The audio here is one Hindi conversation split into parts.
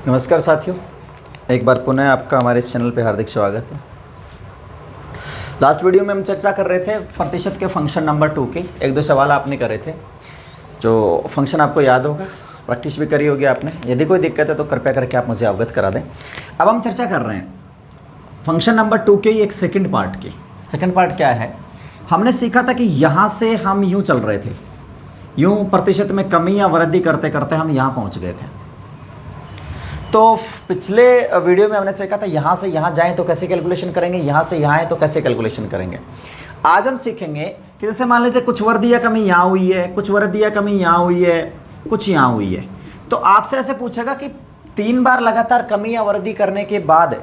नमस्कार साथियों, एक बार पुनः आपका हमारे इस चैनल पे हार्दिक स्वागत है। लास्ट वीडियो में हम चर्चा कर रहे थे प्रतिशत के फंक्शन नंबर 2 के। एक दो सवाल आपने करे थे, जो फंक्शन आपको याद होगा, प्रैक्टिस भी करी होगी आपने। यदि कोई दिक्कत है तो कृपया करके आप मुझे अवगत करा दें। अब हम चर्चा कर रहे हैं फंक्शन नंबर 2 के एक सेकेंड पार्ट की। सेकेंड पार्ट क्या है? हमने सीखा था कि यहाँ से हम यूँ चल रहे थे, यूँ प्रतिशत में कमी या वृद्धि करते करते हम यहाँ पहुँच गए थे। तो पिछले वीडियो में हमने सीखा था यहाँ से यहाँ जाएं तो कैसे कैलकुलेशन करेंगे, यहाँ से यहाँ आए तो कैसे कैलकुलेशन करेंगे। आज हम सीखेंगे कि जैसे मान लीजिए कुछ वृद्धि या कमी यहाँ हुई है, कुछ वृद्धि या कमी यहाँ हुई है, कुछ यहाँ हुई है। तो आपसे ऐसे पूछेगा कि 3 बार लगातार कमी या वृद्धि करने के बाद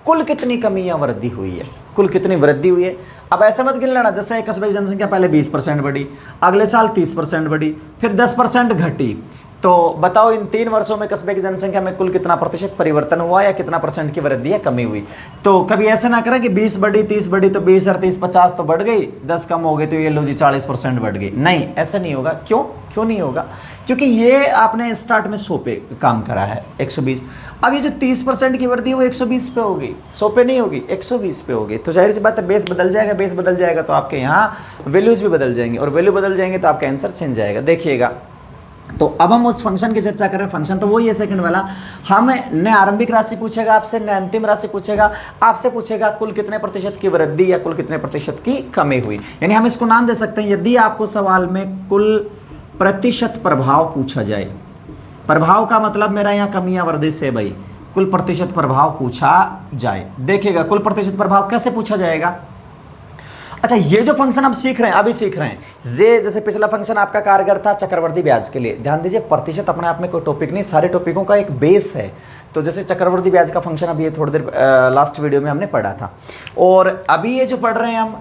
कुल कितनी कमी या वृद्धि हुई है, कुल कितनी वृद्धि हुई है। अब ऐसा मत गिन लेना, जैसे एक कस्बे की जनसंख्या पहले 20% बढ़ी, अगले साल 30% बढ़ी, फिर 10% घटी। तो बताओ इन 3 वर्षों में कस्बे की जनसंख्या में कुल कितना प्रतिशत परिवर्तन हुआ या कितना परसेंट की वृद्धि या कमी हुई। तो कभी ऐसे ना करें कि 20 बढ़ी 30 बढ़ी तो 20 और 30 50 तो बढ़ गई, 10 कम हो गई तो ये लो जी 40% बढ़ गई। नहीं, ऐसा नहीं होगा। क्यों नहीं होगा? क्योंकि ये आपने स्टार्ट में 100 पे काम करा है, 120। अब ये जो 30% की वृद्धि वो 120 पे होगी, 100 पे नहीं होगी, 120 पे होगी। तो जाहिर सी बात है बेस बदल जाएगा, बेस बदल जाएगा तो आपके यहाँ वैल्यूज भी बदल जाएंगे, और वैल्यू बदल जाएंगे तो आपका आंसर चेंज जाएगा। देखिएगा, तो अब हम उस फंक्शन की चर्चा करें। फंक्शन तो वही है सेकंड वाला। हमें न आरंभिक राशि पूछेगा आपसे, न अंतिम राशि पूछेगा। आपसे पूछेगा कुल कितने प्रतिशत की वृद्धि या कुल कितने प्रतिशत की कमी हुई। यानी हम इसको नाम दे सकते हैं, यदि आपको सवाल में कुल प्रतिशत प्रभाव पूछा जाए, प्रभाव का मतलब मेरा यहाँ कमी या वृद्धि से भाई कुल प्रतिशत प्रभाव पूछा जाए। देखिएगा कुल प्रतिशत प्रभाव कैसे पूछा जाएगा। अच्छा, ये जो फंक्शन आप सीख रहे हैं, अभी सीख रहे हैं, ये जैसे पिछला फंक्शन आपका कारगर था चक्रवर्ती ब्याज के लिए। ध्यान दीजिए, प्रतिशत अपने आप में कोई टॉपिक नहीं, सारे टॉपिकों का एक बेस है। तो जैसे चक्रवर्ती ब्याज का फंक्शन अभी ये थोड़ी देर लास्ट वीडियो में हमने पढ़ा था, और अभी ये जो पढ़ रहे हैं हम,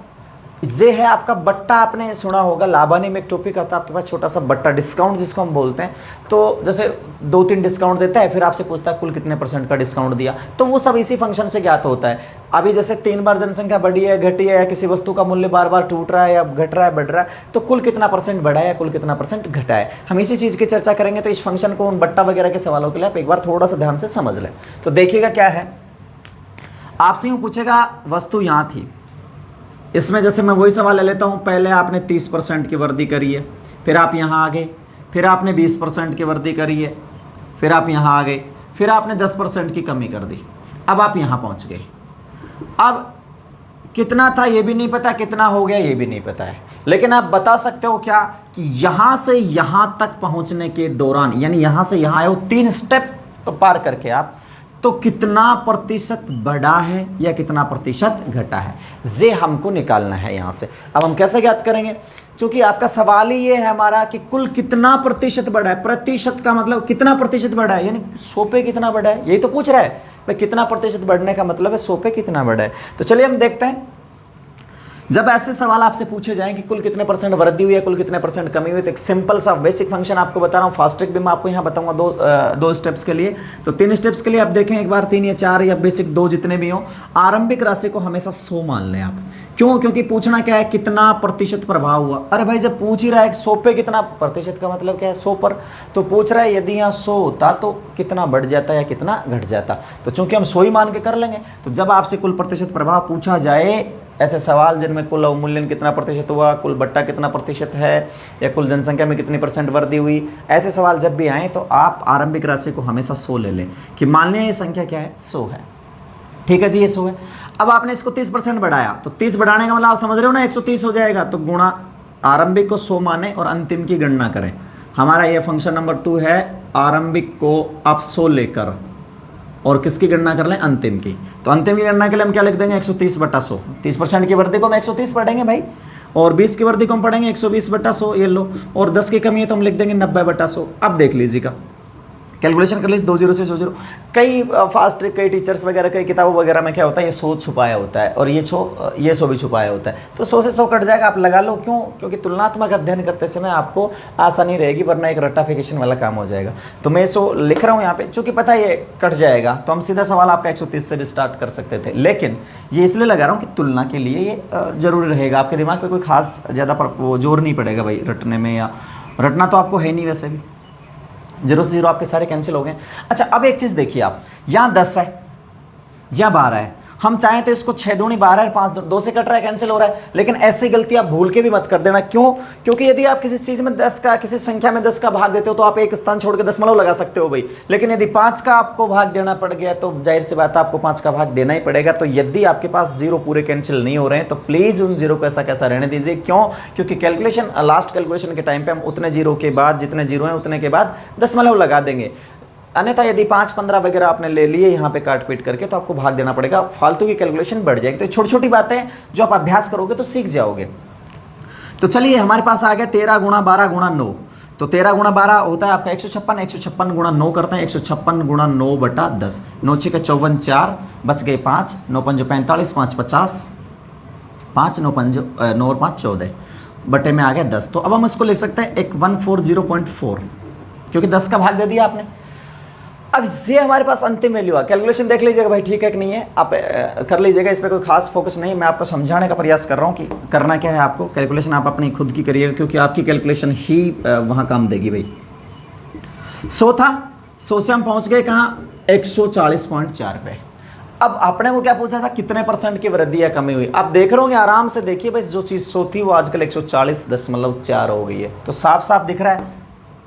ये है आपका बट्टा। आपने सुना होगा, लाभानी में एक टॉपिक आता है आपके पास, छोटा सा बट्टा, डिस्काउंट जिसको हम बोलते हैं। तो जैसे 2-3 डिस्काउंट देता है, फिर आपसे पूछता है कुल कितने % का डिस्काउंट दिया। तो वो सब इसी फंक्शन से ज्ञात होता है। अभी जैसे 3 बार जनसंख्या बढ़ी है, घटी है, या किसी वस्तु का मूल्य बार बार टूट रहा है या घट रहा है, बढ़ रहा है, तो कुल कितना % बढ़ा है या कुल कितना % घटा है, हम इसी चीज़ की चर्चा करेंगे। तो इस फंक्शन को उन बट्टा वगैरह के सवालों के लिए आप एक बार थोड़ा सा ध्यान से समझ लें। तो देखिएगा क्या है, आपसे यूँ पूछेगा वस्तु यहाँ थी, इसमें जैसे मैं वही सवाल ले लेता हूँ। पहले आपने 30% की वृद्धि करी है, फिर आप यहाँ आ गए, फिर आपने 20% की वृद्धि करी है, फिर आप यहाँ आ गए, फिर आपने 10% की कमी कर दी, अब आप यहाँ पहुँच गए। अब कितना था ये भी नहीं पता, कितना हो गया ये भी नहीं पता है, लेकिन आप बता सकते हो क्या कि यहाँ से यहाँ तक पहुँचने के दौरान, यानी यहाँ से यहाँ आए हो 3 स्टेप पार करके आप, तो कितना प्रतिशत बढ़ा है या कितना प्रतिशत घटा है, ये हमको निकालना है यहाँ से। अब हम कैसे ज्ञात करेंगे? क्योंकि आपका सवाल ही ये है हमारा कि कुल कितना प्रतिशत बढ़ा है। प्रतिशत का मतलब कितना प्रतिशत बढ़ा है, यानी 100 पे कितना बढ़ा है, यही तो पूछ रहा है भाई। कितना प्रतिशत बढ़ने का मतलब है 100 पे कितना बढ़ा है। तो चलिए हम देखते हैं, जब ऐसे सवाल आपसे पूछे जाएं कि कुल कितने % वृद्धि हुई है, कुल कितने % कमी हुई, तो एक सिंपल सा बेसिक फंक्शन आपको बता रहा हूँ। फास्ट ट्रिक भी मैं आपको यहाँ बताऊंगा दो स्टेप्स के लिए। तो 3 स्टेप्स के लिए आप देखें एक बार, 3 या 4 या बेसिक 2 जितने भी हों, आरंभिक राशि को हमेशा 100 मान लें आप। क्यों? क्योंकि पूछना क्या है, कितना प्रतिशत प्रभाव हुआ। अरे भाई, जब पूछ ही रहा है 100 पे कितना प्रतिशत का मतलब क्या है, 100 पर, तो पूछ रहा है यदि यहाँ 100 होता तो कितना बढ़ जाता या कितना घट जाता। तो चूंकि हम 100 ही मान के कर लेंगे, तो जब आपसे कुल प्रतिशत प्रभाव पूछा जाए, ऐसे सवाल जिनमें कुल अवमूल्यन कितना प्रतिशत हुआ, कुल बट्टा कितना प्रतिशत है, या कुल जनसंख्या में कितनी % वृद्धि हुई, ऐसे सवाल जब भी आए तो आप आरंभिक राशि को हमेशा 100 ले लें कि मान लें ये संख्या क्या है, 100 है। ठीक है जी, ये 100 है। अब आपने इसको 30% बढ़ाया, तो 30 बढ़ाने का मतलब आप समझ रहे हो ना, 130 हो जाएगा। तो गुणा आरंभिक को 100 माने और अंतिम की गणना करें। हमारा ये फंक्शन नंबर 2 है, आरंभिक को आप 100 लेकर और किसकी गणना कर लें, अंतिम की। तो अंतिम की गणना के लिए हम क्या लिख देंगे, 130/100। 30% की वृद्धि को हम 130 पढ़ेंगे भाई, और 20 की वृद्धि को हम पढ़ेंगे 120/100, ये लो। और 10 की कमी है तो हम लिख देंगे 90/100। अब देख लीजिएगा, कैलकुलेशन कर लीजिए, 20 से 100। कई फास्ट ट्रिक, कई टीचर्स वगैरह, कई किताबों वगैरह में क्या होता है, ये 100 छुपाया होता है और ये 100 भी छुपाया होता है। तो 100 से 100 कट जाएगा, आप लगा लो। क्यों? क्योंकि तुलनात्मक अध्ययन करते समय आपको आसानी रहेगी, वरना एक रट्टाफिकेशन वाला काम हो जाएगा। तो मैं 100 लिख रहा हूँ यहाँ पे, चूँकि पता है ये कट जाएगा, तो हम सीधा सवाल आपका 130 से भी स्टार्ट कर सकते थे। लेकिन ये इसलिए लगा रहा हूँ कि तुलना के लिए ये जरूरी रहेगा। आपके दिमाग पर कोई खास ज़्यादा वो जोर नहीं पड़ेगा भाई रटने में, या रटना तो आपको है नहीं वैसे भी। 0 से 0 आपके सारे कैंसिल हो गए। अच्छा अब एक चीज़ देखिए आप, यहाँ 10 है, यहाँ 12 है, हम चाहें तो इसको 6 दूनी 12 है, 5 2 से कट रहा है, कैंसिल हो रहा है। लेकिन ऐसी गलती आप भूल के भी मत कर देना। क्यों? क्योंकि यदि आप किसी चीज़ में 10 का, किसी संख्या में 10 का भाग देते हो तो आप एक स्थान छोड़ के दशमलव लगा सकते हो भाई। लेकिन यदि 5 का आपको भाग देना पड़ गया तो जाहिर सी बात है आपको 5 का भाग देना ही पड़ेगा। तो यदि आपके पास 0 पूरे कैंसिल नहीं हो रहे हैं तो प्लीज़ उन 0 को ऐसा कैसा रहने दीजिए। क्यों? क्योंकि कैलकुलेशन, लास्ट कैलकुलेशन के टाइम पर हम उतने 0 के बाद, जितने 0 हैं उतने के बाद दशमलव लगा देंगे। अन्यथा यदि 5 15 वगैरह आपने ले लिए यहाँ पे काट पीट करके तो आपको भाग देना पड़ेगा, फालतू की कैलकुलेशन बढ़ जाएगी। तो छोटी छोटी बातें जो आप अभ्यास करोगे तो सीख जाओगे। तो चलिए हमारे पास आ गया 13 गुणा 12 गुणा 9। तो 13 गुणा 12 होता है आपका 156, 156 गुणा 9 करते हैं, 156 गुणा 9 बटा 10, 9 6 54 4, बच गए 5, 9 5 45, 5 50, 5 9 5 9 और 5 14, बटे में आ गया 10। तो अब हम इसको लिख सकते हैं 140.4, क्योंकि 10 का भाग दे दिया आपने। अब ये हमारे पास अंतिम वैल्यू है। कैलकुलेशन देख लीजिएगा भाई, ठीक है कि नहीं है, आप कर लीजिएगा, इस पर कोई खास फोकस नहीं, मैं आपको समझाने का प्रयास कर रहा हूँ कि करना क्या है आपको। कैलकुलेशन आप अपनी खुद की करिएगा, क्योंकि आपकी कैलकुलेशन ही वहाँ काम देगी भाई। 100 था, 100 से हम पहुँच गए कहाँ, 140.4 पे। अब आपने को क्या पूछा था, कितने % की वृद्धि या कमी हुई। आप देख रहे होंगे, आराम से देखिए भाई, जो चीज़ 100 थी वो आजकल 140.4 हो गई है। तो साफ साफ दिख रहा है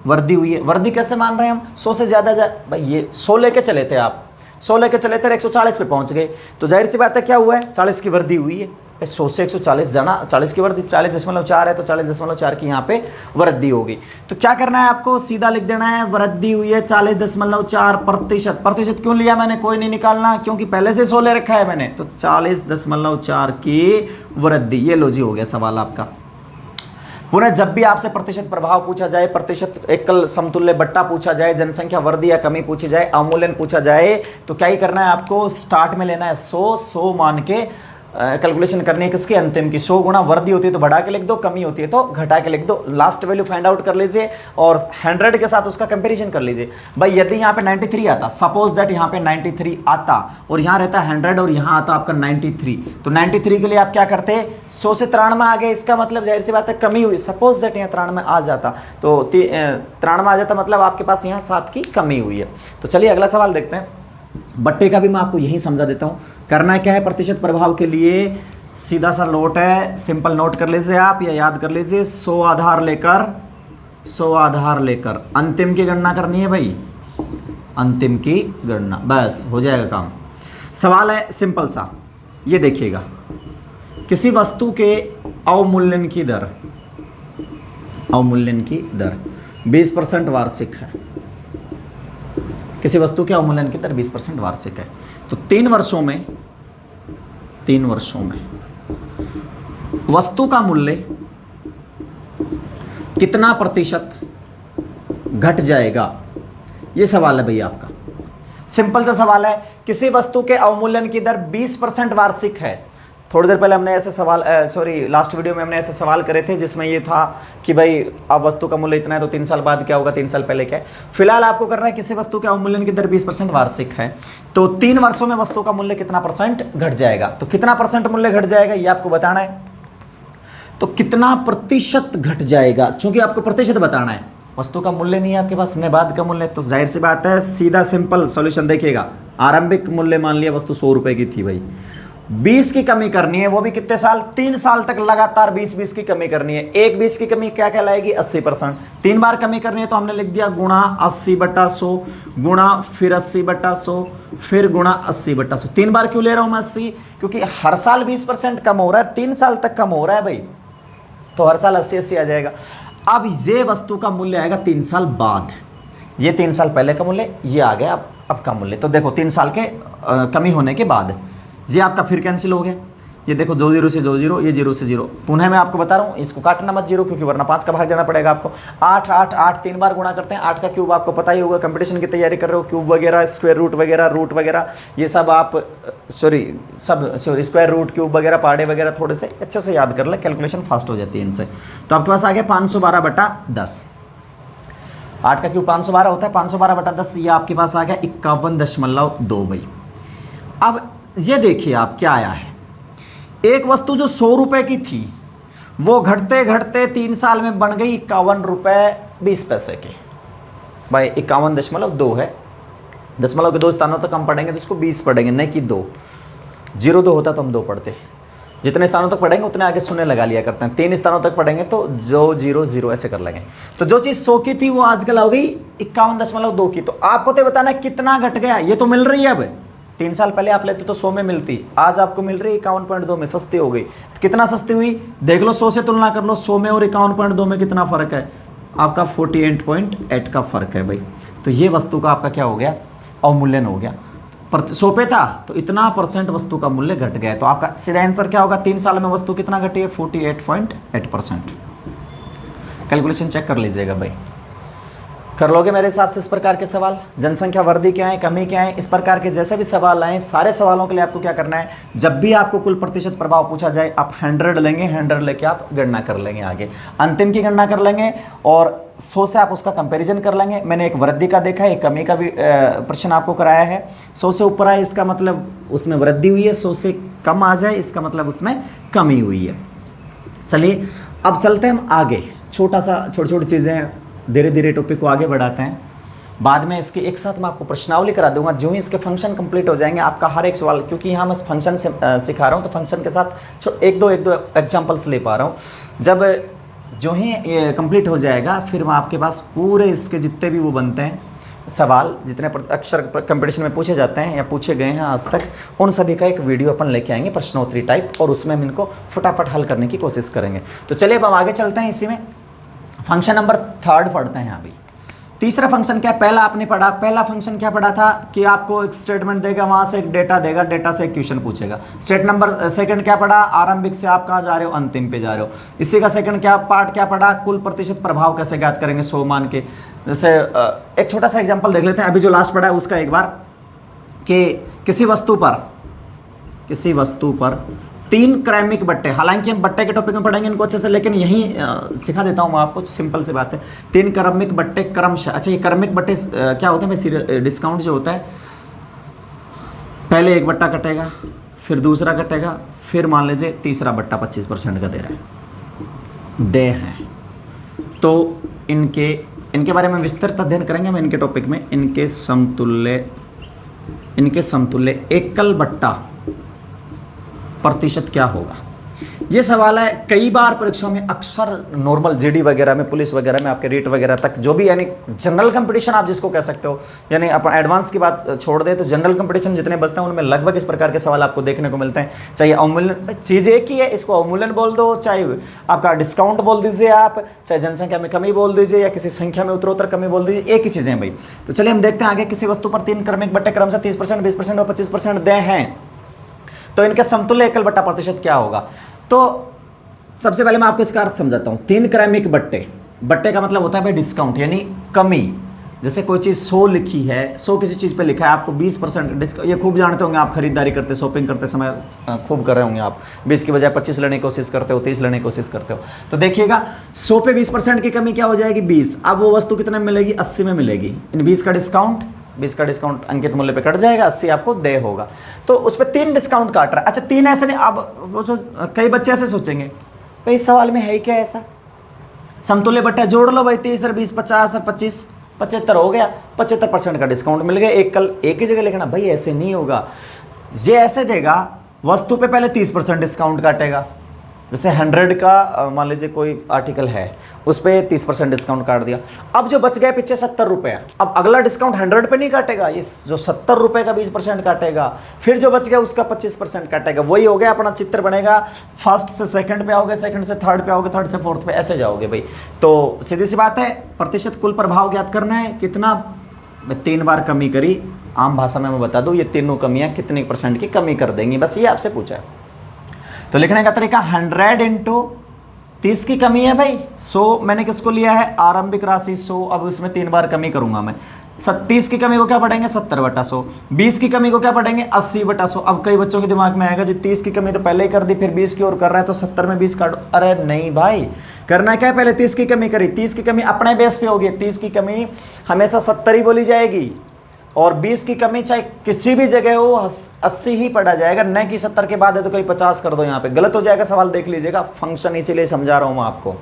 वृद्धि हुई है। वृद्धि कैसे मान रहे हैं हम, 100 से ज़्यादा भाई, ये 100 लेके चले थे आप, 100 लेके चले थे, 140 पे पहुंच गए, तो जाहिर सी बात है क्या हुआ है, 40 की वृद्धि हुई है। 100 से 140 जाना, 40 की वृद्धि, 40.4 है, तो 40.4 की यहाँ पे वृद्धि होगी। तो क्या करना है आपको, सीधा लिख देना है वृद्धि हुई है 40.4%। प्रतिशत क्यों लिया मैंने, कोई नहीं निकालना, क्योंकि पहले से 100 ले रखा है मैंने। तो 40.4 की वृद्धि, ये लो जी हो गया सवाल आपका। पुनः जब भी आपसे प्रतिशत प्रभाव पूछा जाए, प्रतिशत एकल समतुल्य बट्टा पूछा जाए, जनसंख्या वृद्धि या कमी पूछी जाए, अवमूल्यन पूछा जाए, तो क्या ही करना है आपको, स्टार्ट में लेना है 100 मान के कैलकुलेशन करनी है किसके, अंतिम की। 100 गुणा वृद्धि होती है तो बढ़ा के लिख दो, कमी होती है तो घटा के लिख दो, लास्ट वैल्यू फाइंड आउट कर लीजिए और 100 के साथ उसका कंपैरिजन कर लीजिए। भाई यदि यहाँ पे 93 आता, सपोज दैट यहाँ पे 93 आता और यहाँ रहता 100 और यहाँ आता आपका 93, तो 93 के लिए आप क्या करते, 100 से 93 आ गए, इसका मतलब जाहिर सी बात है कमी हुई। सपोज दैट यहाँ 93 आ जाता, तो 93 आ जाता, मतलब आपके पास यहाँ 7 की कमी हुई है। तो चलिए अगला सवाल देखते हैं। बट्टे का भी मैं आपको यही समझा देता हूँ। करना क्या है, प्रतिशत प्रभाव के लिए सीधा सा नोट है, सिंपल नोट कर लीजिए आप या याद कर लीजिए। 100 आधार लेकर अंतिम की गणना करनी है भाई, अंतिम की गणना, बस हो जाएगा काम। सवाल है सिंपल सा, ये देखिएगा, किसी वस्तु के अवमूल्यन की दर 20% वार्षिक है। किसी वस्तु के अवमूल्यन की दर 20% वार्षिक है, तो 3 वर्षों में वस्तु का मूल्य कितना प्रतिशत घट जाएगा, ये सवाल है भैया आपका। सिंपल सा सवाल है, किसी वस्तु के अवमूल्यन की दर 20% वार्षिक है। थोड़ी देर पहले हमने ऐसे सवाल, लास्ट वीडियो में हमने ऐसे सवाल करे थे जिसमें ये था कि भाई अब वस्तु का मूल्य इतना है तो 3 साल बाद क्या होगा, 3 साल पहले क्या है। फिलहाल आपको करना है, किसी वस्तु के अवमूल्यन की दर 20% वार्षिक है, तो 3 वर्षों में वस्तु का मूल्य कितना % घट जाएगा। तो कितना % मूल्य घट जाएगा ये आपको बताना है। तो कितना प्रतिशत घट जाएगा, चूंकि आपको प्रतिशत बताना है, वस्तु का मूल्य नहीं है आपके पास, बाद का मूल्य, तो जाहिर सी बात है सीधा सिंपल सॉल्यूशन देखिएगा। आरंभिक मूल्य मान लिया वस्तु 100 रुपए की थी भाई, 20 की कमी करनी है, वो भी कितने साल, 3 साल तक लगातार 20 की कमी करनी है। एक 20 की कमी क्या कहलाएगी, 80%। 3 बार कमी करनी है तो हमने लिख दिया गुणा 80/100 गुणा फिर 80/100 फिर गुणा 80/100। 3 बार क्यों ले रहा हूं मैं 80, क्योंकि हर साल 20% कम हो रहा है, 3 साल तक कम हो रहा है भाई, तो हर साल 80 आ जाएगा। अब ये वस्तु का मूल्य आएगा 3 साल बाद, ये 3 साल पहले का मूल्य, ये आ गया अब का मूल्य। तो देखो 3 साल के कमी होने के बाद ये आपका फिर कैंसिल हो गया। ये देखो 0 से 0, ये 0 से 0। पुनः मैं आपको बता रहा हूँ, इसको काटना मत 0, क्योंकि वरना 5 का भाग देना पड़ेगा आपको। 8 8 8 3 बार गुणा करते हैं। 8 का क्यूब आपको पता ही होगा, कंपटीशन की तैयारी कर रहे हो, क्यूब वगैरह, स्क्वायर रूट वगैरह, ये सब आप स्क्वायर रूट, क्यूब वगैरह, पहाड़े वगैरह थोड़े से अच्छे से याद कर ले, कैलकुलेशन फास्ट हो जाती है इनसे। तो आपके पास आ गया 512/10। 8 का क्यूब 512 होता है, 512/10, ये आपके पास आ गया 51.2 भाई। अब ये देखिए आप क्या आया है, एक वस्तु जो 100 रुपए की थी वो घटते घटते 3 साल में बन गई 51 रुपए 20 पैसे की। बाई 51.2 है। दशमलव के 2 स्थानों तक हम पढ़ेंगे तो इसको 20 पढ़ेंगे, नहीं कि 2। 0 2 होता तो हम 2 पढ़ते। जितने स्थानों तक पढ़ेंगे उतने आगे शून्य लगा लिया करते हैं। 3 स्थानों तक पढ़ेंगे तो 2 0 0 ऐसे कर लेंगे। तो जो चीज़ 100 की थी वो आजकल हो गई 51.2 की। तो आपको तो बताना कितना घट गया। ये तो मिल रही है अब, 3 साल पहले आप लेते तो 100 में मिलती, आज आपको मिल रही है 51.2 में, सस्ती हो गई। तो कितना सस्ती हुई देख लो, 100 से तुलना कर लो, 100 में और 51.2 में कितना फ़र्क है आपका, 48.8 का फ़र्क है भाई। तो ये वस्तु का आपका क्या हो गया, अवमूल्यन हो गया। 100 पे था तो इतना % वस्तु का मूल्य घट गया। तो आपका सीधा आंसर क्या होगा, 3 साल में वस्तु कितना घटी है, 48.8%। कैलकुलेशन चेक कर लीजिएगा भाई, कर लोगे मेरे हिसाब से इस प्रकार के सवाल। जनसंख्या वृद्धि क्या है, कमी क्या है, इस प्रकार के जैसे भी सवाल आए, सारे सवालों के लिए आपको क्या करना है, जब भी आपको कुल प्रतिशत प्रभाव पूछा जाए आप 100 लेंगे, 100 लेके आप गणना कर लेंगे, आगे अंतिम की गणना कर लेंगे और 100 से आप उसका कंपैरिजन कर लेंगे। मैंने एक वृद्धि का देखा है, एक कमी का भी प्रश्न आपको कराया है। 100 से ऊपर आए इसका मतलब उसमें वृद्धि हुई है, 100 से कम आ जाए इसका मतलब उसमें कमी हुई है। चलिए अब चलते हैं हम आगे, छोटा सा छोटी छोटी चीज़ें धीरे धीरे टॉपिक को आगे बढ़ाते हैं। बाद में इसके एक साथ मैं आपको प्रश्नावली करा दूंगा। जो ही इसके फंक्शन कंप्लीट हो जाएंगे आपका हर एक सवाल, क्योंकि यहाँ मैं फंक्शन से सिखा रहा हूँ तो फंक्शन के साथ एक दो एग्जाम्पल्स ले पा रहा हूँ। जब जो ही ये कंप्लीट हो जाएगा फिर मैं आपके पास पूरे इसके जितने भी वो बनते हैं सवाल, जितने अक्षर कंपटीशन में पूछे जाते हैं या पूछे गए हैं आज तक, उन सभी का एक वीडियो अपन लेके आएंगे प्रश्नोत्तरी टाइप, और उसमें हम इनको फटाफट हल करने की कोशिश करेंगे। तो चलिए अब हम आगे चलते हैं। इसी में फंक्शन नंबर 3 पढ़ते हैं। अभी तीसरा फंक्शन क्या, पहला आपने पढ़ा, पहला फंक्शन क्या पढ़ा था कि आपको एक स्टेटमेंट देगा, वहां से एक डेटा देगा, डेटा से एक क्वेश्चन पूछेगा। स्टेट नंबर सेकंड क्या पढ़ा, आरंभिक से आप कहाँ जा रहे हो, अंतिम पे जा रहे हो। इसी का सेकंड क्या पार्ट क्या पढ़ा, कुल प्रतिशत प्रभाव कैसे ज्ञात करेंगे 100 मान के। जैसे एक छोटा सा एग्जाम्पल देख लेते हैं, अभी जो लास्ट पढ़ा है उसका एक बार, कि किसी वस्तु पर 3 क्रमिक बट्टे, हालांकि हम बट्टे के टॉपिक में पढ़ेंगे इनको अच्छे से, लेकिन यहीं सिखा देता हूँ मैं आपको, सिंपल सी बात है। 3 क्रमिक बट्टे क्रमशः, अच्छा ये क्रमिक बट्टे क्या होते हैं भाई, डिस्काउंट जो होता है, पहले एक बट्टा कटेगा, फिर दूसरा कटेगा, फिर मान लीजिए तीसरा बट्टा 25% का दे रहा है, दे हैं। तो इनके बारे में विस्तृत अध्ययन करेंगे हम इनके टॉपिक में। इनके समतुल्य एकल बट्टा प्रतिशत क्या होगा, ये सवाल है। कई बार परीक्षाओं में अक्सर नॉर्मल जीडी वगैरह में, पुलिस वगैरह में, आपके रेट वगैरह तक, जो भी यानी जनरल कंपटीशन आप जिसको कह सकते हो, यानी अपन एडवांस की बात छोड़ दें तो जनरल कंपटीशन जितने बचते हैं उनमें लगभग इस प्रकार के सवाल आपको देखने को मिलते हैं। चाहे अवमूल्यन, चीज़ एक ही है, इसको अवमूल्यन बोल दो, चाहे आपका डिस्काउंट बोल दीजिए आप, चाहे जनसंख्या में कमी बोल दीजिए या किसी संख्या में उत्तरोत्तर कमी बोल दीजिए, एक ही चीज़ें भाई। तो चलिए हम देखते हैं आगे। किसी वस्तु पर 3 क्रमिक बट्टे क्रमशः 30%, 20% और 25% दे हैं, तो इनका समतुल्य एकल बट्टा प्रतिशत क्या होगा। तो सबसे पहले मैं आपको इसका अर्थ समझाता हूं। 3 क्रमिक बट्टे का मतलब होता है भाई डिस्काउंट, यानी कमी। जैसे कोई चीज़ 100 लिखी है, 100 किसी चीज़ पे लिखा है, आपको 20% डिस्काउंट, ये खूब जानते होंगे आप, खरीदारी करते, शॉपिंग करते समय खूब कर रहे होंगे आप, 20 की बजाय 25 लेने की कोशिश करते हो, 30 लेने की कोशिश करते हो। तो देखिएगा 100 पे 20% की कमी क्या हो जाएगी, 20। अब वो वस्तु कितने में मिलेगी, 80 में मिलेगी। इन 20 का डिस्काउंट अंकित मूल्य पे कट जाएगा, 80 आपको दे होगा। तो उस पर 3 डिस्काउंट काट रहा है। अच्छा 3 ऐसे नहीं, अब वो कई बच्चे ऐसे सोचेंगे भाई इस सवाल में है क्या ऐसा, समतुल्य बट्टा जोड़ लो भाई, 30 और 20 50 और 25 75 हो गया, 75% का डिस्काउंट मिल गया, एक ही जगह लिखना। भाई ऐसे नहीं होगा, ये ऐसे देगा, वस्तु पे पहले 30% डिस्काउंट काटेगा। जैसे 100 का मान लीजिए कोई आर्टिकल है, उस पर 30% डिस्काउंट काट दिया। अब जो बच गए पीछे 70 रुपये, अब अगला डिस्काउंट 100 पे नहीं काटेगा, ये जो 70 रुपये का 20% काटेगा, फिर जो बच गया उसका 25% काटेगा। वही हो गया अपना चित्र बनेगा, फर्स्ट से सेकंड पे आओगे, सेकंड से थर्ड पे आओगे, थर्ड से फोर्थ पे, ऐसे जाओगे भाई। तो सीधी सी बात है, प्रतिशत कुल प्रभाव ज्ञात करना है, कितना 3 बार कमी करी, आम भाषा में मैं बता दूँ ये तीनों कमियाँ कितने % की कमी कर देंगी, बस ये आपसे पूछा है। तो लिखने का तरीका 100 इंटू 30 की कमी है भाई, 100 मैंने किसको लिया है, आरंभिक राशि 100, अब इसमें 3 बार कमी करूंगा मैं। 30 की कमी को क्या पढ़ेंगे, 70/100। 20 की कमी को क्या पढ़ेंगे, 80/100। अब कई बच्चों के दिमाग में आएगा जी 30 की कमी तो पहले ही कर दी, फिर 20 की और कर रहा है तो 70 में 20 काटो। अरे नहीं भाई, करना क्या है, पहले 30 की कमी करी, 30 की कमी अपने बेस पे होगी, 30 की कमी हमेशा 70 ही बोली जाएगी, और 20 की कमी चाहे किसी भी जगह हो 80 ही पढ़ा जाएगा, न कि 70 के बाद है तो कोई 50 कर दो, यहाँ पे गलत हो जाएगा सवाल, देख लीजिएगा। फंक्शन इसीलिए समझा रहा हूँ मैं आपको,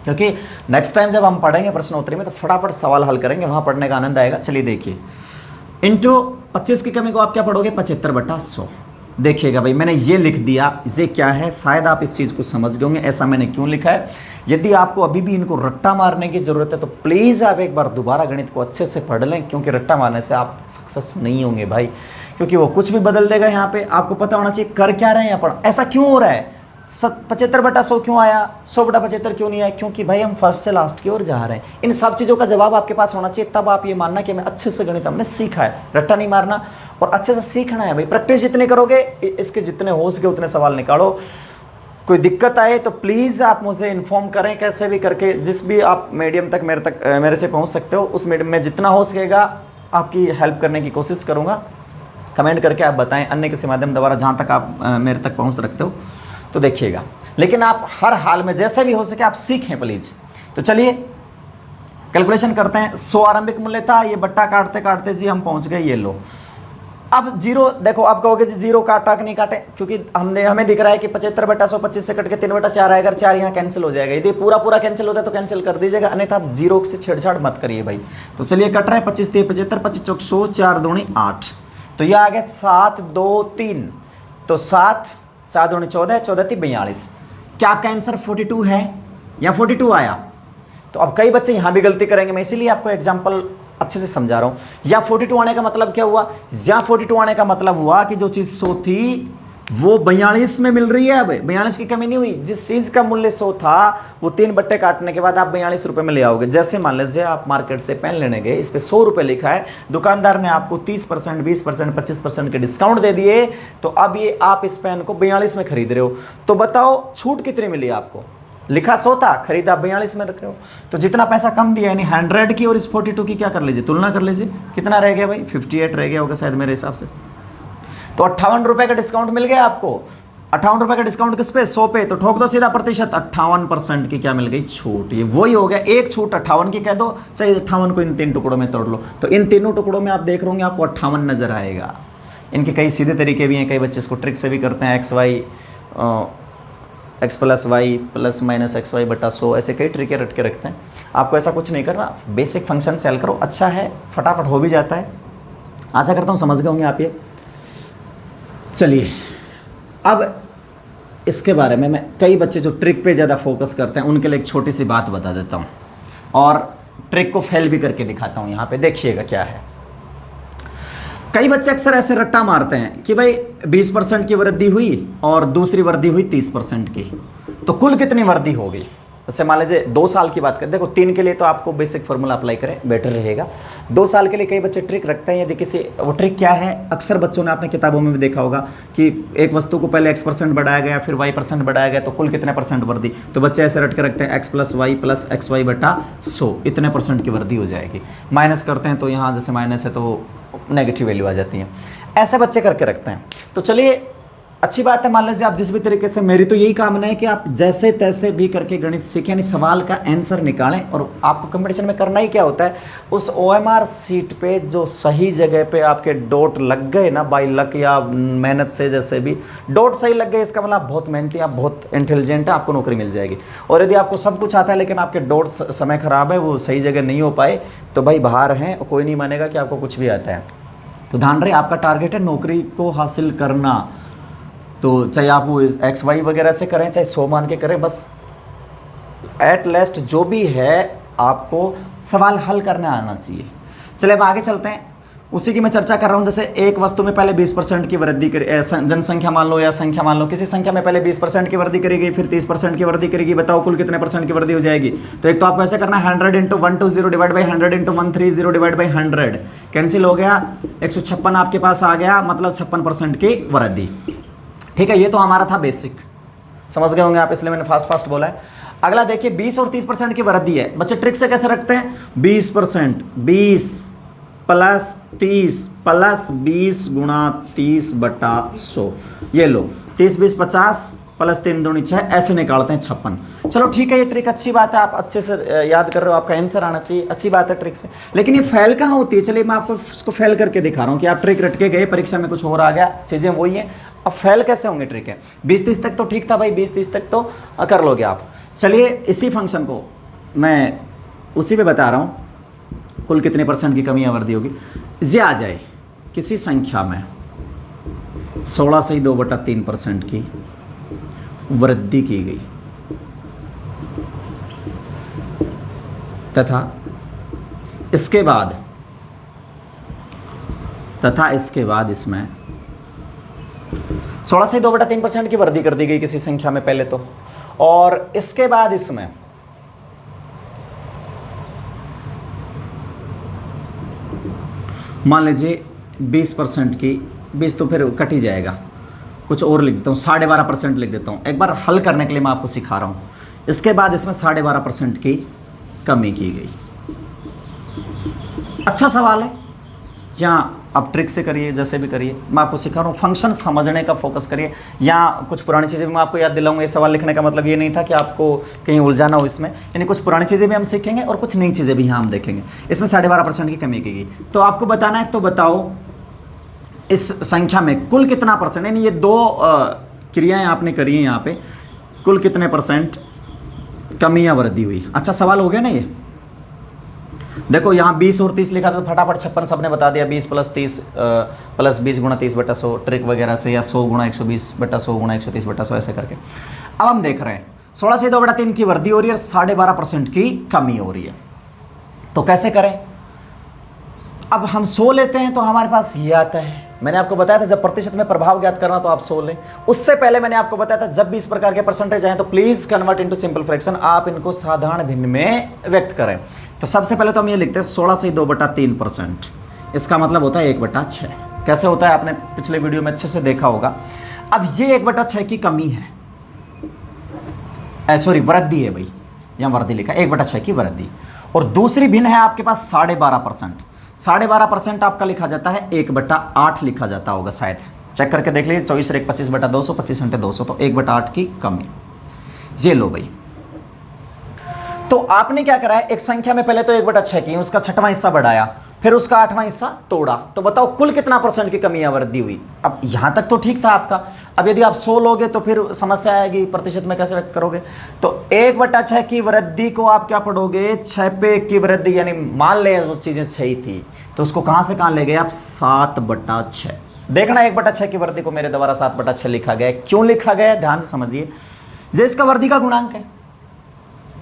क्योंकि नेक्स्ट टाइम जब हम पढ़ेंगे प्रश्न उत्तरी में तो फटाफट सवाल हल करेंगे, वहाँ पढ़ने का आनंद आएगा। चलिए देखिए, इंटू 25 की कमी को आप क्या पढ़ोगे, 75/100। देखिएगा भाई, मैंने ये लिख दिया, ये क्या है, शायद आप इस चीज़ को समझ गए होंगे ऐसा मैंने क्यों लिखा है। यदि आपको अभी भी इनको रट्टा मारने की ज़रूरत है तो प्लीज़ आप एक बार दोबारा गणित को अच्छे से पढ़ लें, क्योंकि रट्टा मारने से आप सक्सेस नहीं होंगे भाई, क्योंकि वो कुछ भी बदल देगा यहाँ पे। आपको पता होना चाहिए कर क्या रहे हैं अपन, ऐसा क्यों हो रहा है, 75/100 क्यों आया, 100/75 क्यों नहीं आया, क्योंकि भाई हम फर्स्ट से लास्ट की ओर जा रहे हैं। इन सब चीज़ों का जवाब आपके पास होना चाहिए, तब आप ये मानना कि हमें अच्छे से गणित हमने सीखा है, रट्टा नहीं मारना और अच्छे से सीखना है भाई। प्रैक्टिस जितनी करोगे इसके जितने हो सके उतने सवाल निकालो। कोई दिक्कत आए तो प्लीज़ आप मुझे इन्फॉर्म करें, कैसे भी करके, जिस भी आप मीडियम तक मेरे से पहुंच सकते हो उस मीडियम में जितना हो सकेगा आपकी हेल्प करने की कोशिश करूँगा। कमेंट करके आप बताएं, अन्य किसी माध्यम द्वारा जहाँ तक आप मेरे तक पहुँच रखते हो तो देखिएगा। लेकिन आप हर हाल में जैसे भी हो सके आप सीखें प्लीज़। तो चलिए कैलकुलेशन करते हैं। 100 आरंभिक मूल्य था, ये बट्टा काटते काटते जी हम पहुंच गए, ये लो। अब जीरो देखो, आप कहोगे जी जीरो काटा कि नहीं काटे, क्योंकि हमें दिख रहा है कि 75/100 25 से कट के 3/4 आएगा, 4 यहाँ कैंसिल हो जाएगा। यदि पूरा कैंसिल होता है तो कैंसिल कर दीजिएगा, अन्यथा आप जीरो से छेड़छाड़ मत करिए भाई। तो चलिए कट रहा है 25 3 75, 25 चौक 100, 4 दूनी 8, तो यह आ गया 7 2 3, तो 7 7 दूनी 14, 14 3 42। क्या आपका आंसर 42 है या 42 आया? तो अब कई बच्चे यहाँ भी गलती करेंगे, मैं इसीलिए आपको एग्जाम्पल अच्छे से समझा रहा हूँ। या 42 आने का मतलब क्या हुआ, या 42 आने का मतलब हुआ कि जो चीज़ 100 थी वो 42 में मिल रही है। अब 42 की कमी नहीं हुई, जिस चीज़ का मूल्य 100 था वो 3 बट्टे काटने के बाद आप 42 रुपये में ले आओगे। जैसे मान लीजिए आप मार्केट से पेन लेने गए, इस पर 100 रुपये लिखा है, दुकानदार ने आपको 30%, 20%, 25% के डिस्काउंट दे दिए, तो अब ये आप इस पेन को 42 में खरीद रहे हो। तो बताओ छूट कितनी मिली आपको? लिखा 100 था, खरीदा 42 में रख रहे हो, तो जितना पैसा कम दिया यानी 100 की और इस 42 की क्या कर लीजिए, तुलना कर लीजिए, कितना रह गया भाई, 58 रह गया होगा शायद मेरे हिसाब से। तो 58 रुपये का डिस्काउंट मिल गया आपको। 58 रुपये का डिस्काउंट किस पे, 100 पे, तो ठोक दो सीधा प्रतिशत, 58% की क्या मिल गई, छूट। ये वही हो गया, एक छूट 58 की कह दो, चाहे 58 को इन 3 टुकड़ों में तोड़ लो, तो इन तीनों टुकड़ों में आप देख रहे होंगे आपको 58 नजर आएगा। इनके कई सीधे तरीके भी हैं, कई बच्चे इसको ट्रिक से भी करते हैं, x + y ± xy/100, ऐसे कई ट्रिके रट के रखते हैं। आपको ऐसा कुछ नहीं करना, बेसिक फंक्शन सेल करो, अच्छा है, फटाफट हो भी जाता है। आशा करता हूँ समझ गए होंगे आप ये। चलिए अब इसके बारे में मैं, कई बच्चे जो ट्रिक पे ज़्यादा फोकस करते हैं उनके लिए एक छोटी सी बात बता देता हूँ और ट्रिक को फेल भी करके दिखाता हूँ। यहाँ पे देखिएगा क्या है। कई बच्चे अक्सर ऐसे रट्टा मारते हैं कि भाई 20% की वृद्धि हुई और दूसरी वृद्धि हुई 30% की, तो कुल कितनी वृद्धि होगी। जैसे मान लीजिए 2 साल की बात करें, देखो 3 के लिए तो आपको बेसिक फार्मूला अप्लाई करें, बेटर रहेगा। 2 साल के लिए कई बच्चे ट्रिक रखते हैं। यदि किसी, वो ट्रिक क्या है, अक्सर बच्चों ने अपने किताबों में भी देखा होगा कि एक वस्तु को पहले x% बढ़ाया गया, फिर y% बढ़ाया गया, तो कुल कितने % वृद्धि, तो बच्चे ऐसे रट के रखते हैं x + y + xy/100, इतने % की वृद्धि हो जाएगी। माइनस करते हैं तो यहाँ जैसे माइनस है तो नेगेटिव वैल्यू आ जाती है, ऐसे बच्चे करके रखते हैं। तो चलिए अच्छी बात है, मान लीजिए आप जिस भी तरीके से, मेरी तो यही कामना है कि आप जैसे तैसे भी करके गणित सीखें, यानी सवाल का आंसर निकालें। और आपको कंपटीशन में करना ही क्या होता है, उस OMR सीट पे जो सही जगह पे आपके डॉट लग गए ना, बाई लक या मेहनत से, जैसे भी डॉट सही लग गए, इसका मतलब आप बहुत मेहनती, आप बहुत इंटेलिजेंट है, आपको नौकरी मिल जाएगी। और यदि आपको सब कुछ आता है लेकिन आपके डॉट समय खराब है, वो सही जगह नहीं हो पाए, तो भाई बाहर हैं, कोई नहीं मानेगा कि आपको कुछ भी आता है। तो ध्यान रहे, आपका टारगेट है नौकरी को हासिल करना, तो चाहे आप वो XY वगैरह से करें, चाहे 100 मान के करें, बस एट लास्ट जो भी है आपको सवाल हल करना आना चाहिए। चलिए अब आगे चलते हैं, उसी की मैं चर्चा कर रहा हूँ। जैसे एक वस्तु में पहले 20% की वृद्धि करी, जनसंख्या मान लो या संख्या मान लो, किसी संख्या में पहले 20% की वृद्धि करेगी, फिर 30% की वृद्धि करेगी, बताओ कुल कितने % की वृद्धि हो जाएगी। तो एक तो आपको ऐसे करना है, 100 × 120 / 100 × 130 / 100, कैंसिल हो गया, 156 आपके पास आ गया, मतलब 56% की वृद्धि। ठीक है, ये तो हमारा था बेसिक, समझ गए होंगे आप, इसलिए मैंने फास्ट बोला है। अगला देखिए 20 और 30% की वृद्धि है। बच्चे ट्रिक से कैसे रखते हैं, 20%, 20 + 30 + 20 × 30/100, ये लो 30 20 50 + 3 दूनी 6, ऐसे निकालते हैं 56। चलो ठीक है, ये ट्रिक अच्छी बात है, आप अच्छे से याद कर रहे हो, आपका आंसर आना चाहिए, अच्छी बात है ट्रिक से। लेकिन ये फेल कहाँ होती है, चलिए मैं आपको इसको फेल करके दिखा रहा हूँ कि आप ट्रिक रट के गए, परीक्षा में कुछ और आ गया, चीज़ें वही हैं, अब फेल कैसे होंगे ट्रिक है। 20-30 तक तो ठीक था भाई, 20-30 तक तो कर लोगे आप। चलिए इसी फंक्शन को मैं उसी पे बता रहा हूँ कुल कितने % की कमी या वृद्धि होगी। ये आ जाए किसी संख्या में 16/2/3% की वृद्धि की गई तथा इसके बाद इसमें 16/2/3% की वृद्धि कर दी गई किसी संख्या में पहले तो, और इसके बाद इसमें मान लीजिए 20% की, 20 तो फिर कट ही जाएगा, कुछ और लिख देता हूँ, 12.5% लिख देता हूँ। एक बार हल करने के लिए मैं आपको सिखा रहा हूँ। इसके बाद इसमें 12.5% की कमी की गई। अच्छा सवाल है, यहाँ आप ट्रिक से करिए, जैसे भी करिए, मैं आपको सिखा रहा हूँ। फंक्शन समझने का फोकस करिए। यहाँ कुछ पुरानी चीज़ें भी मैं आपको याद दिलाऊंगा। ये सवाल लिखने का मतलब ये नहीं था कि आपको कहीं उलझाना हो इसमें, यानी कुछ पुरानी चीज़ें भी हम सीखेंगे और कुछ नई चीज़ें भी यहाँ हम देखेंगे। इसमें 12.5% की कमी की गई, तो आपको बताना है, तो बताओ इस संख्या में कुल कितना %, यानी ये 2 क्रियाएँ आपने करी हैं यहाँ पे, कुल कितने % कमी या वृद्धि हुई। अच्छा सवाल हो गया ना ये। देखो यहाँ 20 और 30 लिखा था तो फटाफट 56 सबने बता दिया। 20 + 30 + 20 × 30/100 ट्रिक वगैरह से, या 100 × 120/100 × 130/100 ऐसे करके। अब हम देख रहे हैं 16/2/3 की वृद्धि हो रही है, 12.5% की कमी हो रही है। तो कैसे करें? अब हम 100 लेते हैं तो हमारे पास ये आता है। मैंने आपको बताया था जब प्रतिशत में प्रभाव ज्ञात करना तो आप 100 लें। उससे पहले मैंने आपको बताया था जब भी इस प्रकार के परसेंटेज आए तो please convert into simple fraction, आप इनको साधारण भिन्न में व्यक्त करें। तो सबसे पहले तो हम ये लिखते हैं 16/2/3%, इसका मतलब होता है 1/6। कैसे होता है आपने पिछले वीडियो में अच्छे से देखा होगा। अब ये 1/6 की कमी है, सॉरी वृद्धि है भाई, यहाँ वृद्धि लिखा 1/6 की वृद्धि। और दूसरी भिन्न है आपके पास 12.5%। 12.5% आपका लिखा जाता है 1/8 लिखा जाता होगा शायद, चेक करके देख लीजिए। 24 और 1 25/200, 25 × 200, तो 1/8 की कमी। ये लो भाई। तो आपने क्या करा है, एक संख्या में पहले तो 1/6 की, उसका 6वां हिस्सा बढ़ाया, फिर उसका 8वां हिस्सा तोड़ा, तो बताओ कुल कितना % की कमी या वृद्धि हुई। अब यहां तक तो ठीक था आपका। अब यदि आप 100 लोगे तो फिर समस्या आएगी, प्रतिशत में कैसे व्यक्त करोगे। तो 1/6 की वृद्धि को आप क्या पढ़ोगे, 6 पे 1 की वृद्धि, यानी मान ले वो चीजें सही थी तो उसको कहां से कहां ले गए आप, 7/6। देखना 1/6 की वृद्धि को मेरे द्वारा 7/6 लिखा गया है। क्यों लिखा गया है ध्यान से समझिए। जो इसका वृद्धि का गुणांक है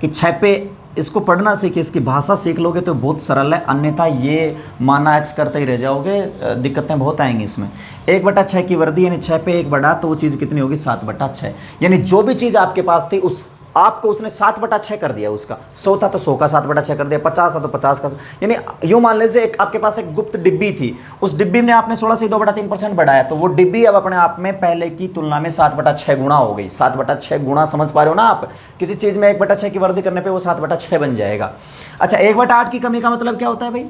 कि 6 पे, इसको पढ़ना सीखिए, इसकी भाषा सीख लोगे तो बहुत सरल है, अन्यथा ये माना एक्स करते ही रह जाओगे, दिक्कतें बहुत आएंगी इसमें। 1/6 की वृद्धि यानी 6 पे 1 बढ़ा तो वो चीज़ कितनी होगी, 7/6। यानी जो भी चीज़ आपके पास थी उस आपको उसने 7/6 कर दिया। उसका 100 था तो 100 का 7/6 कर दिया, 50 था तो 50 का, यानी यूँ मान लीजिए एक आपके पास एक गुप्त डिब्बी थी, उस डिब्बी में आपने 16/2/3% बढ़ाया, तो वो डिब्बी अब अपने आप में पहले की तुलना में 7/6 गुणा हो गई। 7/6 गुणा समझ पा रहे हो ना आप, किसी चीज़ में 1/6 की वृद्धि करने पर वो 7/6 बन जाएगा। अच्छा 1/8 की कमी का मतलब क्या होता है भाई,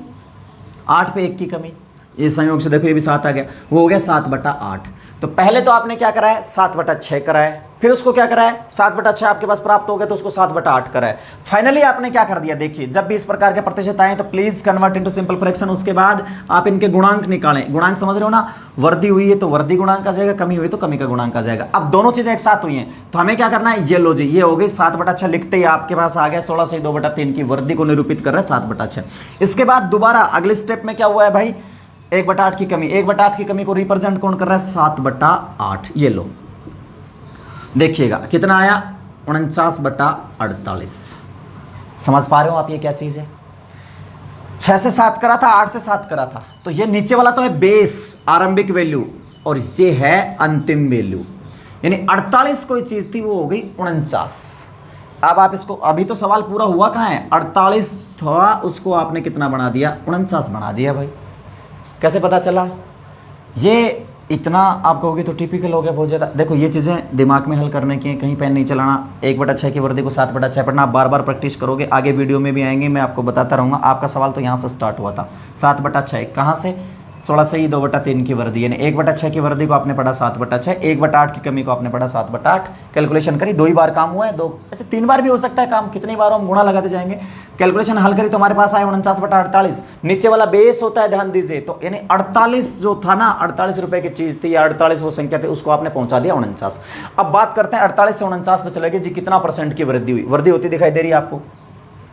8 पे 1 की कमी। ये संयोग से देखो ये भी 7 आ गया, वो हो गया 7/8। तो पहले तो आपने क्या करा है, 7/6 कराए, फिर उसको क्या करा है, 7/6 आपके पास प्राप्त हो गया तो उसको 7/8 कराए। फाइनली आपने क्या कर दिया, देखिए जब भी इस प्रकार के प्रतिशत आए तो please convert into simple fraction. उसके बाद आप इनके गुणांक निकालें। गुणांक समझ रहे हो ना, वृद्धि हुई है तो वृद्धि गुणांक आ जाएगा, कमी हुई तो कमी का गुणांक आ जाएगा। अब दोनों चीजें एक साथ हुई हैं तो हमें क्या करना है, ये लो जी, ये हो गई 7/6। लिखते ही आपके पास आ गया 16/2/3 की वृद्धि को निरूपित कर रहा है 7/6। इसके बाद दोबारा अगले स्टेप में क्या हुआ है भाई, 1/8 की कमी। 1/8 की कमी को रिप्रेजेंट कौन कर रहा है, 7/8। ये लो देखिएगा कितना आया, 49/48। समझ पा रहे हो आप ये क्या चीज है। 6 से 7 करा था, 8 से 7 करा था, तो ये नीचे वाला तो है बेस, आरंभिक वैल्यू, और ये है अंतिम वैल्यू। यानी 48 कोई चीज थी वो हो गई 49। अब आप इसको, अभी तो सवाल पूरा हुआ कहाँ है, 48 था उसको आपने कितना बना दिया, 49 बना दिया भाई। कैसे पता चला, ये इतना आप कहोगे तो टिपिकल हो गया बहुत ज़्यादा। देखो ये चीज़ें दिमाग में हल करने की, कहीं पेन नहीं चलाना। 1/6 की वृद्धि को 7/6 पढ़ना, आप बार बार प्रैक्टिस करोगे, आगे वीडियो में भी आएंगे, मैं आपको बताता रहूँगा। आपका सवाल तो यहाँ से स्टार्ट हुआ था, 7/6 कहाँ से, 16/2/3 की वृद्धि, यानी 1/6 की वृद्धि को आपने पढ़ा 7/6, 1/8 की कमी को आपने पढ़ा 7/8। कैलकुलेशन करी, 2 ही बार काम हुआ है, 2 ऐसे 3 बार भी हो सकता है काम, कितनी बार हम गुणा लगाते जाएंगे। कैलकुलेशन हल करी तो हमारे पास आया 49/48। नीचे वाला बेस होता है, ध्यान दीजिए। तो यानी 48 जो था ना, 48 रुपए की चीज़ थी या 48 वो संख्या थी, उसको आपने पहुंचा दिया 49। अब बात करते हैं 48 से 49 पे चले गए जी, कितना % की वृद्धि हुई। वृद्धि होती दिखाई दे रही है आपको,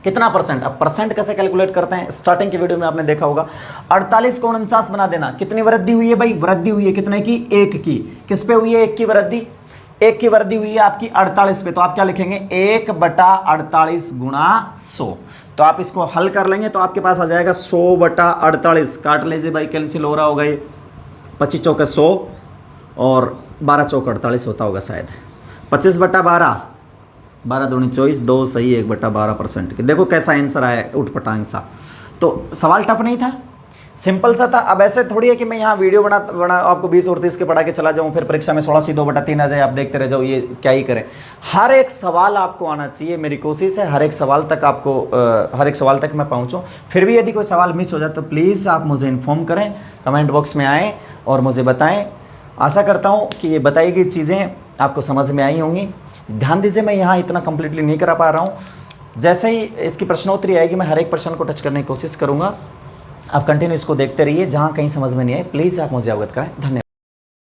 कितना परसेंट। अब परसेंट कैसे कैलकुलेट करते हैं, स्टार्टिंग की वीडियो में आपने देखा होगा। 48 को 49 बना देना। कितनी वृद्धि हुई है भाई, वृद्धि हुई है कितने की, 1 की। किस पे हुई है, 1 की वृद्धि, 1 की वृद्धि हुई है आपकी 48 पे। तो आप क्या लिखेंगे, 1/48 गुणा 100। तो आप इसको हल कर लेंगे तो आपके पास आ जाएगा 100/48। काट लीजिए भाई, कैंसिल हो रहा होगा ये, 25 चौके 100 और 12 चौक 48 होता होगा शायद। 25/12, 12 दूनी 24, 2 सही, 1/12%। देखो कैसा आंसर आया, उठपटांग सा। तो सवाल टफ नहीं था, सिंपल सा था। अब ऐसे थोड़ी है कि मैं यहाँ वीडियो बना आपको 20 और 30 के पढ़ा के चला जाऊँ, फिर परीक्षा में 16 सी 2/3 आ जाए, आप देखते रह जाओ, ये क्या ही करें। हर एक सवाल आपको आना चाहिए, मेरी कोशिश है हर एक सवाल तक आपको हर एक सवाल तक मैं पहुँचूँ। फिर भी यदि कोई सवाल मिस हो जाए तो प्लीज़ आप मुझे इन्फॉर्म करें, कमेंट बॉक्स में आएँ और मुझे बताएँ। आशा करता हूँ कि ये बताई गई चीज़ें आपको समझ में आई होंगी। ध्यान दीजिए, मैं यहाँ इतना कंप्लीटली नहीं करा पा रहा हूँ। जैसे ही इसकी प्रश्नोत्तरी आएगी मैं हर एक प्रश्न को टच करने की कोशिश करूँगा। आप कंटिन्यू इसको देखते रहिए, जहाँ कहीं समझ में नहीं आए प्लीज़ आप मुझे अवगत कराएं। धन्यवाद।